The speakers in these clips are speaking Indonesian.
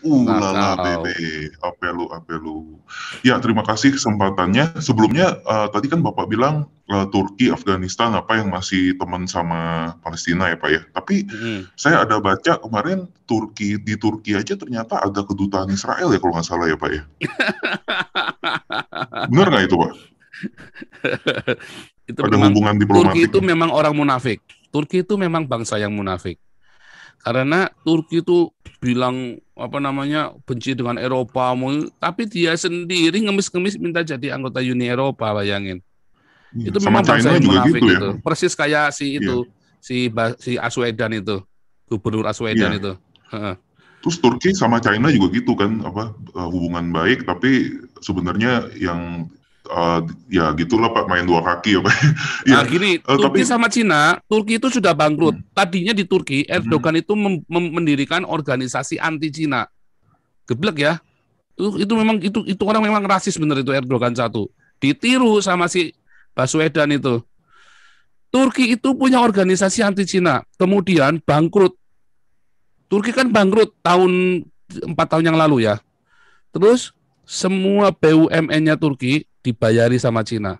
Nggak Lala tahu. bebe, apelu. Ya, terima kasih kesempatannya. Sebelumnya, tadi kan Bapak bilang Turki, Afghanistan, apa yang masih teman sama Palestina ya Pak ya. Tapi Mm-mm. saya ada baca kemarin di Turki aja ternyata ada kedutaan Israel ya kalau nggak salah ya Pak ya. Benar nggak itu Pak? Itu Ada memang hubungan Turki itu diplomatiknya. memang orang munafik. Turki itu memang bangsa yang munafik. Karena Turki itu bilang apa namanya benci dengan Eropa, tapi dia sendiri ngemis-ngemis minta jadi anggota Uni Eropa, bayangin. Iya, Itu sama memang bangsa China yang juga munafik gitu ya. itu. Persis kayak si Iya, itu, si Aswedan itu, Gubernur Aswedan iya. itu. Heeh. Terus Turki sama China juga gitu kan, hubungan baik, tapi sebenarnya yang uh, ya gitulah Pak, main dua kaki ya Pak. Nah, Iya, gini, tapi Turki sama Cina, Turki itu sudah bangkrut. hmm, Tadinya di Turki, hmm, Erdogan itu mendirikan organisasi anti Cina. Geblek ya. Itu memang itu orang memang rasis bener itu Erdogan satu. Ditiru sama si Baswedan itu. Turki itu punya organisasi anti Cina, kemudian bangkrut. Turki kan bangkrut 4 tahun yang lalu ya. Terus semua BUMN-nya Turki dibayari sama Cina.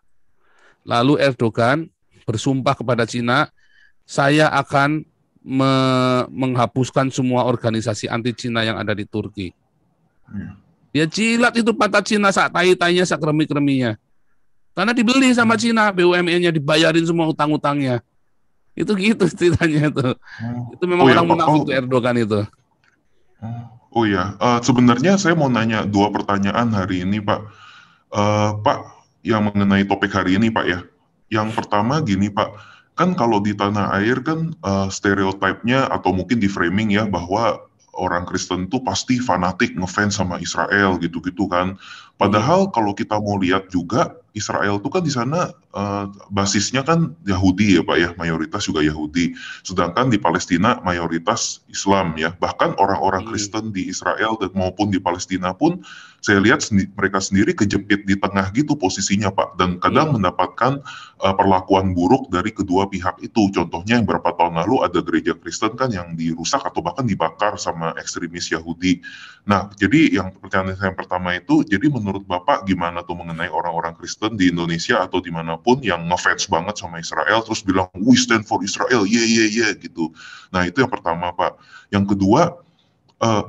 Lalu Erdogan bersumpah kepada Cina, saya akan menghapuskan semua organisasi anti Cina yang ada di Turki. iya. Dia jilat itu pantat Cina, sak tai-tainya, sak kremi-kreminya. Karena dibeli sama Cina, BUMN-nya dibayarin semua utang-utangnya. Itu gitu ceritanya itu. Itu memang Oh ya orang Pak, munafik tuh Erdogan itu. oh ya, sebenarnya saya mau nanya dua pertanyaan hari ini Pak. Pak, yang mengenai topik hari ini Pak ya. Yang pertama gini Pak, kan kalau di tanah air kan stereotipnya atau mungkin di framing ya bahwa orang Kristen tuh pasti fanatik ngefans sama Israel gitu-gitu kan. Mm-mm. Padahal kalau kita mau lihat juga Israel tuh kan di sana basisnya kan Yahudi ya Pak ya, mayoritas juga Yahudi. Sedangkan di Palestina mayoritas Islam ya. Bahkan orang-orang Mm-mm. Kristen di Israel dan maupun di Palestina pun saya lihat mereka sendiri kejepit di tengah gitu posisinya Pak, dan kadang Mm. mendapatkan perlakuan buruk dari kedua pihak itu. Contohnya yang beberapa tahun lalu ada gereja Kristen kan yang dirusak atau bahkan dibakar sama ekstremis Yahudi. Nah, jadi yang pertanyaan saya yang pertama itu, jadi menurut Bapak gimana tuh mengenai orang-orang Kristen di Indonesia atau dimanapun yang ngefans banget sama Israel terus bilang we stand for Israel, gitu. Nah, itu yang pertama Pak. Yang kedua,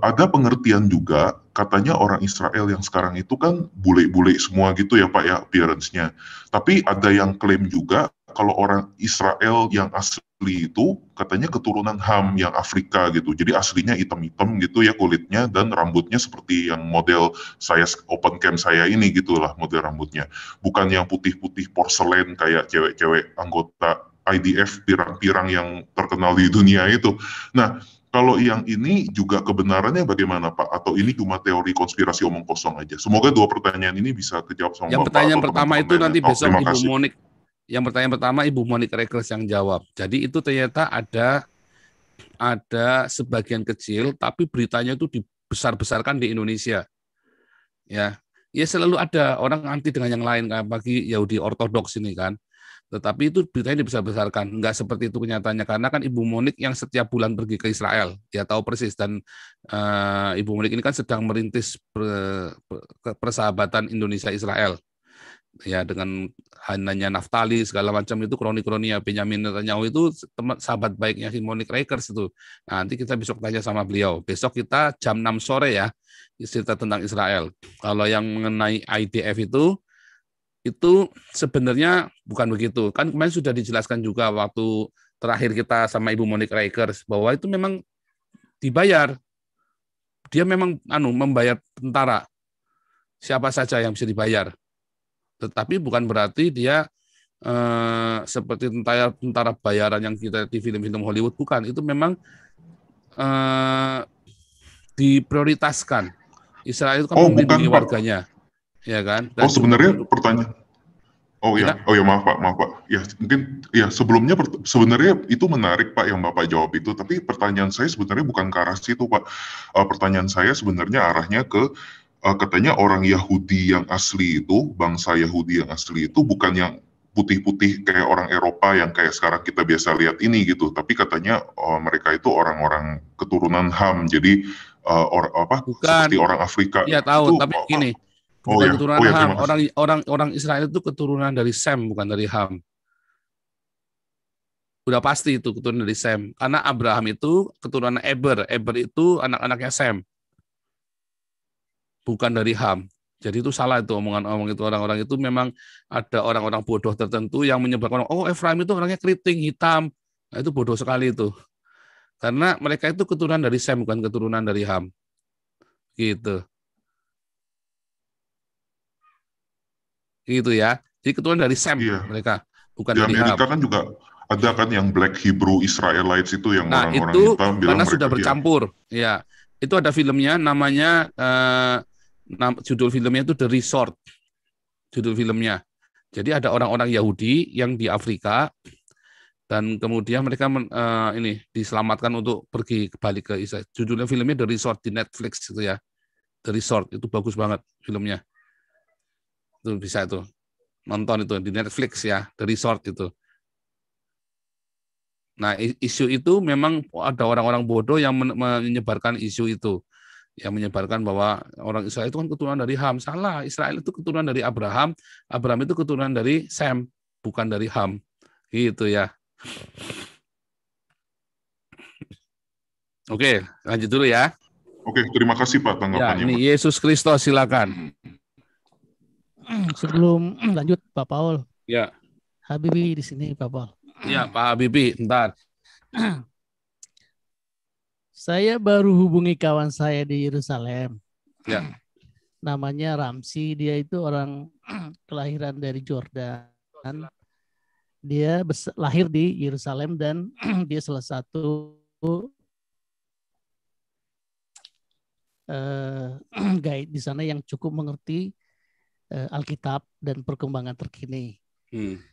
ada pengertian juga, katanya orang Israel yang sekarang itu kan bule-bule semua gitu ya Pak ya appearance-nya. Tapi ada yang klaim juga kalau orang Israel yang asli itu katanya keturunan Ham yang Afrika gitu. Jadi aslinya hitam-hitam gitu ya kulitnya dan rambutnya seperti yang model saya open cam saya ini gitulah model rambutnya. Bukan yang putih-putih porselen kayak cewek-cewek anggota IDF pirang-pirang yang terkenal di dunia itu. Nah, kalau yang ini juga kebenarannya bagaimana Pak? Atau ini cuma teori konspirasi omong kosong aja? Semoga dua pertanyaan ini bisa kejawab sama Yang Bapak pertanyaan atau pertama teman-teman itu lainnya. nanti Oh, besok terima Ibu kasih. Monik. Yang pertanyaan pertama Ibu Monik Rekers yang jawab. Jadi itu ternyata ada sebagian kecil, tapi beritanya itu dibesar-besarkan di Indonesia. Ya, ya selalu ada orang anti dengan yang lain, kan bagi Yahudi Ortodoks ini kan. Tetapi itu beritanya dibesar-besarkan, nggak seperti itu kenyataannya. Karena kan Ibu Monik yang setiap bulan pergi ke Israel, dia tahu persis. Dan Ibu Monik ini kan sedang merintis persahabatan Indonesia-Israel. Ya dengan Hananya Naftali segala macam itu kroni-kroni ya Benjamin Netanyahu itu teman sahabat baiknya si Monik Rakers itu. Nah, nanti kita besok tanya sama beliau. Besok kita jam 6 sore ya cerita tentang Israel. Kalau yang mengenai IDF itu sebenarnya bukan begitu. Kan kemarin sudah dijelaskan juga waktu terakhir kita sama Ibu Monik Rakers bahwa itu memang dibayar. Dia memang membayar tentara. Siapa saja yang bisa dibayar. Tetapi bukan berarti dia seperti tentara bayaran yang kita di film-film Hollywood, bukan. Itu memang diprioritaskan. Israel itu kan Oh, melindungi bukan Pak. warganya, ya kan? Oh, Dan juga sebenarnya pertanyaan. ya. Oh ya, maaf Pak. Ya, mungkin ya sebelumnya sebenarnya itu menarik Pak yang Bapak jawab itu, tapi pertanyaan saya sebenarnya bukan ke arah situ Pak. Pertanyaan saya sebenarnya arahnya ke katanya orang Yahudi yang asli itu, bangsa Yahudi yang asli itu bukan yang putih-putih kayak orang Eropa yang kayak sekarang kita biasa lihat ini gitu. Tapi katanya mereka itu orang-orang keturunan Ham. Jadi seperti Bukan, orang Afrika. ya tahu, Itu tapi gini, oh bukan ya, keturunan oh ya, Ham. terima kasih. Orang Israel itu keturunan dari Sem, bukan dari Ham. Udah pasti itu keturunan dari Sem. Karena Abraham itu keturunan Eber. Eber itu anak-anaknya Sem, bukan dari Ham. Jadi itu salah itu omongan-omong itu, orang-orang itu memang ada orang-orang bodoh tertentu yang menyebarkan, oh Efraim itu orangnya keriting, hitam. Nah, itu bodoh sekali itu. Karena mereka itu keturunan dari Sem, bukan keturunan dari Ham. Gitu. Gitu ya. Jadi keturunan dari Sem Iya, mereka, bukan di dari Ham. Amerika kan juga ada kan yang Black Hebrew Israelites itu yang Nah, orang-orang itu hitam bilang karena mereka sudah bercampur. Ya, itu ada filmnya namanya judul filmnya itu The Resort. Judul filmnya. Jadi ada orang-orang Yahudi yang di Afrika dan kemudian mereka ini diselamatkan untuk pergi kembali ke Israel. Judulnya filmnya The Resort di Netflix itu ya. The Resort itu bagus banget filmnya. Itu bisa itu. Nonton itu di Netflix ya, The Resort itu. Nah, isu itu memang ada orang-orang bodoh yang menyebarkan isu itu. Yang menyebarkan bahwa orang Israel itu kan keturunan dari Ham. Salah, Israel itu keturunan dari Abraham. Abraham itu keturunan dari Sem, bukan dari Ham. Gitu ya. Oke, lanjut dulu ya. Oke, terima kasih Pak Ya, tanggapannya ini Pak. Yesus Kristus, silakan. Sebelum lanjut Pak Paul, Ya, Habibie di sini Pak Paul. ya Pak Habibie, ntar. Saya baru hubungi kawan saya di Yerusalem. Ya. Namanya Ramsi, dia itu orang kelahiran dari Jordan. Dia lahir di Yerusalem dan dia salah satu guide di sana yang cukup mengerti Alkitab dan perkembangan terkini.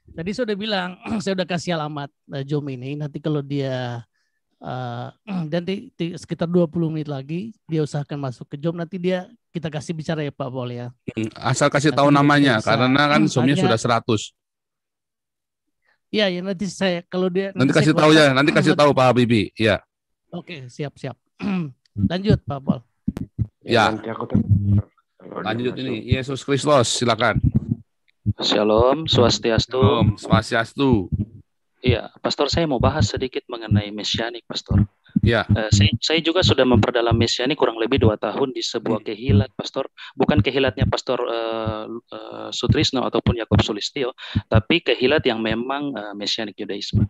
Tadi saya udah bilang, saya udah kasih alamat Jom ini. Nanti kalau dia dan sekitar 20 menit lagi dia usahakan masuk ke Jom. Nanti kita kasih bicara ya Pak Paul ya. Asal kasih Nanti tahu juga namanya, kita bisa karena kan Zoom-nya sudah 100. Iya, ya nanti saya kalau dia Nanti kasih tahu ya, nanti kasih tahu Pak Habibie. Ya. Oke, siap. Lanjut Pak Paul. Ya. Nanti aku Lanjut ini, Yesus Kristus, silakan. Shalom, Swastiastu. Shalom, Swastiastu. Iya, Pastor, saya mau bahas sedikit mengenai mesianik, Pastor. Ya. Saya juga sudah memperdalam mesianik kurang lebih 2 tahun di sebuah kehilat, Pastor. Bukan kehilatnya Pastor Sutrisno ataupun Yakob Sulistyo, tapi kehilat yang memang mesianik Yudaisme.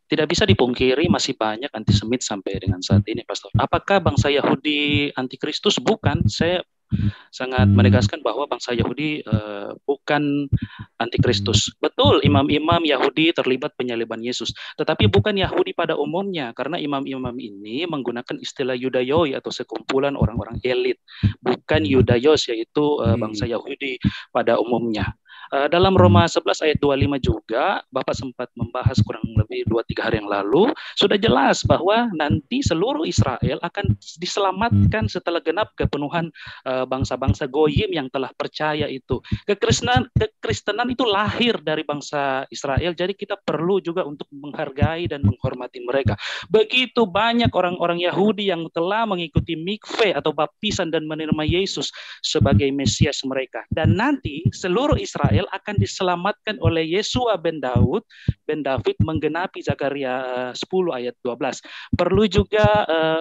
Tidak bisa dipungkiri masih banyak antisemit sampai dengan saat ini, Pastor. Apakah bangsa Yahudi antikristus? Bukan. Saya sangat menegaskan bahwa bangsa Yahudi bukan antikristus. Betul, imam-imam Yahudi terlibat penyaliban Yesus, tetapi bukan Yahudi pada umumnya, karena imam-imam ini menggunakan istilah Yudayoi atau sekumpulan orang-orang elit, bukan Yudaios yaitu bangsa Yahudi pada umumnya. Dalam Roma 11 ayat 25 juga Bapak sempat membahas kurang lebih 2-3 hari yang lalu, sudah jelas bahwa nanti seluruh Israel akan diselamatkan setelah genap kepenuhan bangsa-bangsa Goyim yang telah percaya itu. Kekristenan itu lahir dari bangsa Israel, jadi kita perlu juga untuk menghargai dan menghormati mereka. Begitu banyak orang-orang Yahudi yang telah mengikuti mikve atau baptisan dan menerima Yesus sebagai Mesias mereka. Dan nanti seluruh Israel akan diselamatkan oleh Yesua ben David menggenapi Zakaria 10 ayat 12. Perlu juga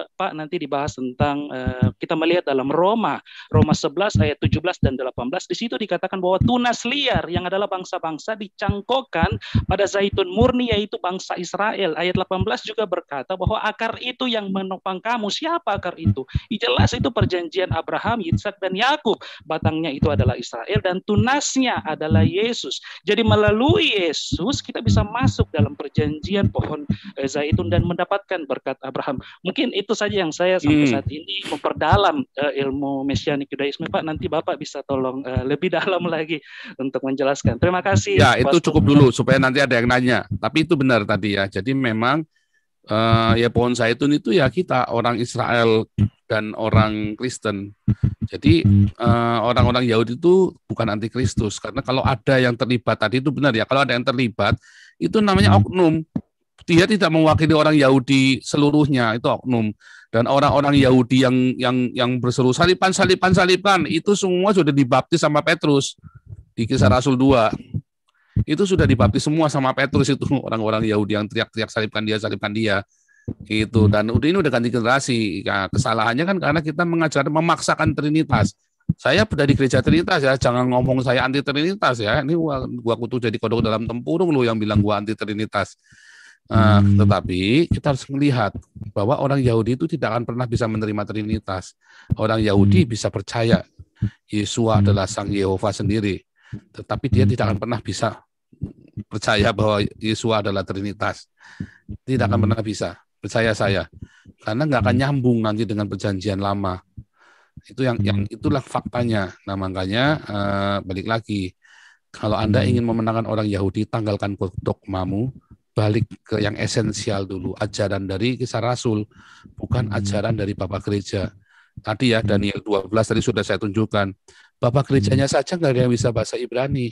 Pak nanti dibahas tentang kita melihat dalam Roma 11 ayat 17 dan 18. Di situ dikatakan bahwa tunas liar yang adalah bangsa-bangsa dicangkokkan pada zaitun murni yaitu bangsa Israel. Ayat 18 juga berkata bahwa akar itu yang menopang kamu. Siapa akar itu? Jelas itu perjanjian Abraham, Yitzhak dan Yakub. Batangnya itu adalah Israel dan tunasnya adalah Yesus. Jadi melalui Yesus kita bisa masuk dalam perjanjian pohon zaitun dan mendapatkan berkat Abraham. Mungkin itu saja yang saya sampai saat ini memperdalam ilmu mesianik Yudaisme. Pak, nanti Bapak bisa tolong lebih dalam lagi untuk menjelaskan. Terima kasih. Ya, itu cukup dulu supaya nanti ada yang nanya. Tapi itu benar tadi ya. Jadi memang ya pohon zaitun itu ya kita orang Israel dan orang Kristen Jadi orang-orang Yahudi itu bukan antikristus, karena kalau ada yang terlibat tadi itu benar ya, kalau ada yang terlibat itu namanya oknum. Dia tidak mewakili orang Yahudi seluruhnya, itu oknum. Dan orang-orang Yahudi yang berseru saliban itu semua sudah dibaptis sama Petrus di Kisah Rasul 2. Itu sudah dibaptis semua sama Petrus itu, orang-orang Yahudi yang teriak-teriak salibkan dia gitu. Dan ini udah ganti generasi. Ya, kesalahannya kan karena kita memaksakan Trinitas. Saya dari gereja Trinitas ya, jangan ngomong saya anti Trinitas ya. Ini gua kutu jadi kodok dalam tempurung lo yang bilang gua anti Trinitas. Tetapi kita harus melihat bahwa orang Yahudi itu tidak akan pernah bisa menerima Trinitas. Orang Yahudi bisa percaya Yesus adalah Sang Yehova sendiri, tetapi dia tidak akan pernah bisa percaya bahwa Yesus adalah Trinitas. Tidak akan pernah bisa. Percaya saya, karena nggak akan nyambung nanti dengan perjanjian lama. Itu yang itulah faktanya. Nah makanya balik lagi, kalau Anda ingin memenangkan orang Yahudi, tanggalkan dogmamu, balik ke yang esensial dulu, ajaran dari Kisah Rasul, bukan ajaran dari Bapak Gereja. Tadi ya Daniel 12 tadi sudah saya tunjukkan, Bapak Gerejanya saja nggak ada yang bisa bahasa Ibrani.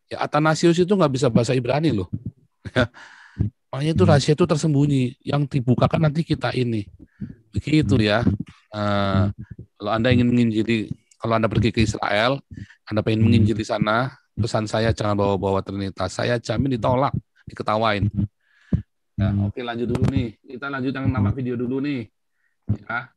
Ya Athanasius itu nggak bisa bahasa Ibrani loh. Makanya itu rahasia itu tersembunyi, yang dibukakan nanti kita ini. Begitu ya. Kalau Anda ingin menginjili, kalau Anda pergi ke Israel, Anda pengen menginjili sana, pesan saya jangan bawa-bawa Trinitas. Saya jamin ditolak, diketawain. Ya, oke lanjut dulu nih. Kita lanjut yang nama video dulu nih. Ya.